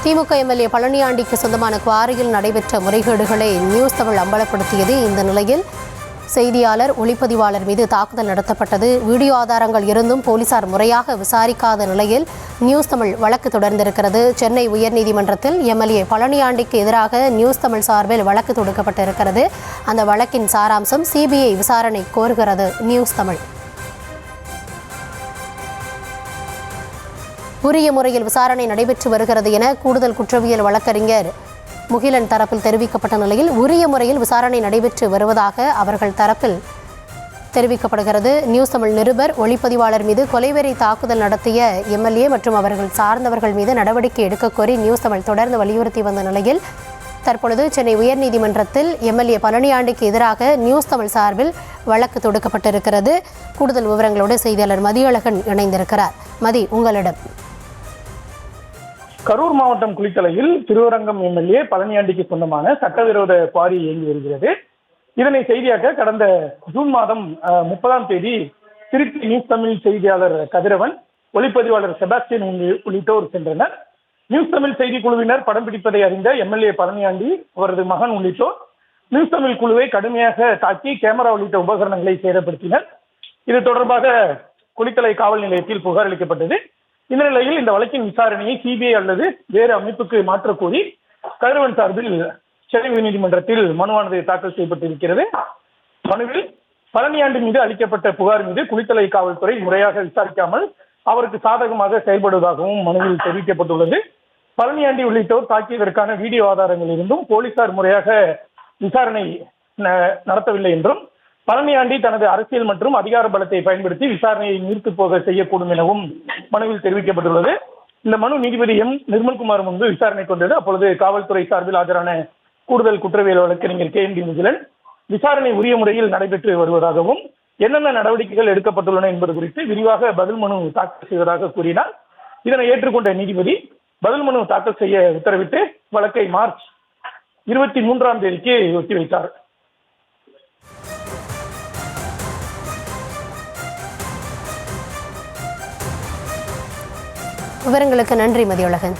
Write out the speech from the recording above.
திமுக MLA பழனியாண்டிக்கு சொந்தமான குவாரியில் நடைபெற்ற முறைகேடுகளை நியூஸ் தமிழ் அம்பலப்படுத்தியது. இந்த நிலையில் செய்தியாளர், ஒளிப்பதிவாளர் மீது தாக்குதல் நடத்தப்பட்டது. வீடியோ ஆதாரங்கள் இருந்தும் போலீசார் முறையாக விசாரிக்காத நிலையில் நியூஸ் தமிழ் வழக்கு தொடர்ந்திருக்கிறது. சென்னை உயர்நீதிமன்றத்தில் எம்எல்ஏ பழனியாண்டிக்கு எதிராக நியூஸ் தமிழ் சார்பில் வழக்கு தொடுக்கப்பட்டிருக்கிறது. அந்த வழக்கின் சாராம்சம் சிபிஐ விசாரணை கோருகிறது நியூஸ் தமிழ். உரிய முறையில் விசாரணை நடைபெற்று வருகிறது என கூடுதல் குற்றவியல் வழக்கறிஞர் முகிலன் தரப்பில் தெரிவிக்கப்பட்ட நிலையில் உரிய முறையில் விசாரணை நடைபெற்று வருவதாக அவர்கள் தரப்பில் தெரிவிக்கப்படுகிறது. நியூஸ் தமிழ் நிருபர், ஒளிப்பதிவாளர் மீது கொலைவெறி தாக்குதல் நடத்திய எம்எல்ஏ மற்றும் அவர்கள் சார்ந்தவர்கள் மீது நடவடிக்கை எடுக்க கோரி நியூஸ் தமிழ் தொடர்ந்து வலியுறுத்தி வந்த நிலையில் தற்பொழுது சென்னை உயர்நீதிமன்றத்தில் எம்எல்ஏ பழனியாண்டிக்கு எதிராக நியூஸ் தமிழ் சார்பில் வழக்கு தொடுக்கப்பட்டிருக்கிறது. கூடுதல் விவரங்களோடு செய்தியாளர் மதியழகன் இணைந்திருக்கிறார். மதி, உங்களிடம். கரூர் மாவட்டம் குளித்தலையில் திருவரங்கம் எம்எல்ஏ பழனியாண்டிக்கு சொந்தமான சட்டவிரோத குவாரி இயங்கி வருகிறது. இதனை செய்தியாக்க கடந்த ஜூன் மாதம் 30ஆம் தேதி திருச்சி நியூஸ் தமிழ் செய்தியாளர் கதிரவன், ஒளிப்பதிவாளர் செபாஸ்டியன் உள்ளிட்டோர் சென்றனர். நியூஸ் தமிழ் செய்தி குழுவினர் படம் பிடிப்பதை அறிந்த எம்எல்ஏ பழனியாண்டி, அவரது மகன் உள்ளிட்டோர் நியூஸ் தமிழ் குழுவை கடுமையாக தாக்கி கேமரா உள்ளிட்ட உபகரணங்களை சேதப்படுத்தினர். இது தொடர்பாக குளித்தலை காவல் நிலையத்தில் புகார் அளிக்கப்பட்டது. இந்த நிலையில் இந்த வழக்கின் விசாரணையை சிபிஐ அல்லது வேறு அமைப்புக்கு மாற்றக்கோரி கதிரவன் சார்பில் சென்னை உயர்நீதிமன்றத்தில் மனுவானது தாக்கல் செய்யப்பட்டிருக்கிறது. மனுவில் பழனியாண்டி மீது அளிக்கப்பட்ட புகார் மீது குளித்தலை காவல்துறை முறையாக விசாரிக்காமல் அவருக்கு சாதகமாக செயல்படுவதாகவும் மனுவில் தெரிவிக்கப்பட்டுள்ளது. பழனியாண்டி உள்ளிட்டோர் தாக்கியதற்கான வீடியோ ஆதாரங்கள் இருந்தும் போலீசார் முறையாக விசாரணை நடத்தவில்லை என்றும், பழனியாண்டி தனது அரசியல் மற்றும் அதிகார பலத்தை பயன்படுத்தி விசாரணையை நீர்த்து போக செய்யக்கூடும் எனவும் மனுவில் தெரிவிக்கப்பட்டுள்ளது. இந்த மனு நீதிபதி எம் நிர்மல்குமார் முன்பு விசாரணை கொண்டது. அப்பொழுது காவல்துறை சார்பில் ஆஜரான கூடுதல் குற்றவியல் வழக்கறிஞர் KMD முகிலன் விசாரணை உரிய முறையில் நடைபெற்று வருவதாகவும் என்னென்ன நடவடிக்கைகள் எடுக்கப்பட்டுள்ளன என்பது குறித்து விரிவாக பதில் மனு தாக்கல் செய்வதாக கூறினார். இதனை ஏற்றுக்கொண்ட நீதிபதி பதில் மனு தாக்கல் செய்ய உத்தரவிட்டு வழக்கை மார்ச் 23ஆம் தேதிக்கு ஒத்திவைத்தார். விவரங்களுக்கு நன்றி மதியழகன்.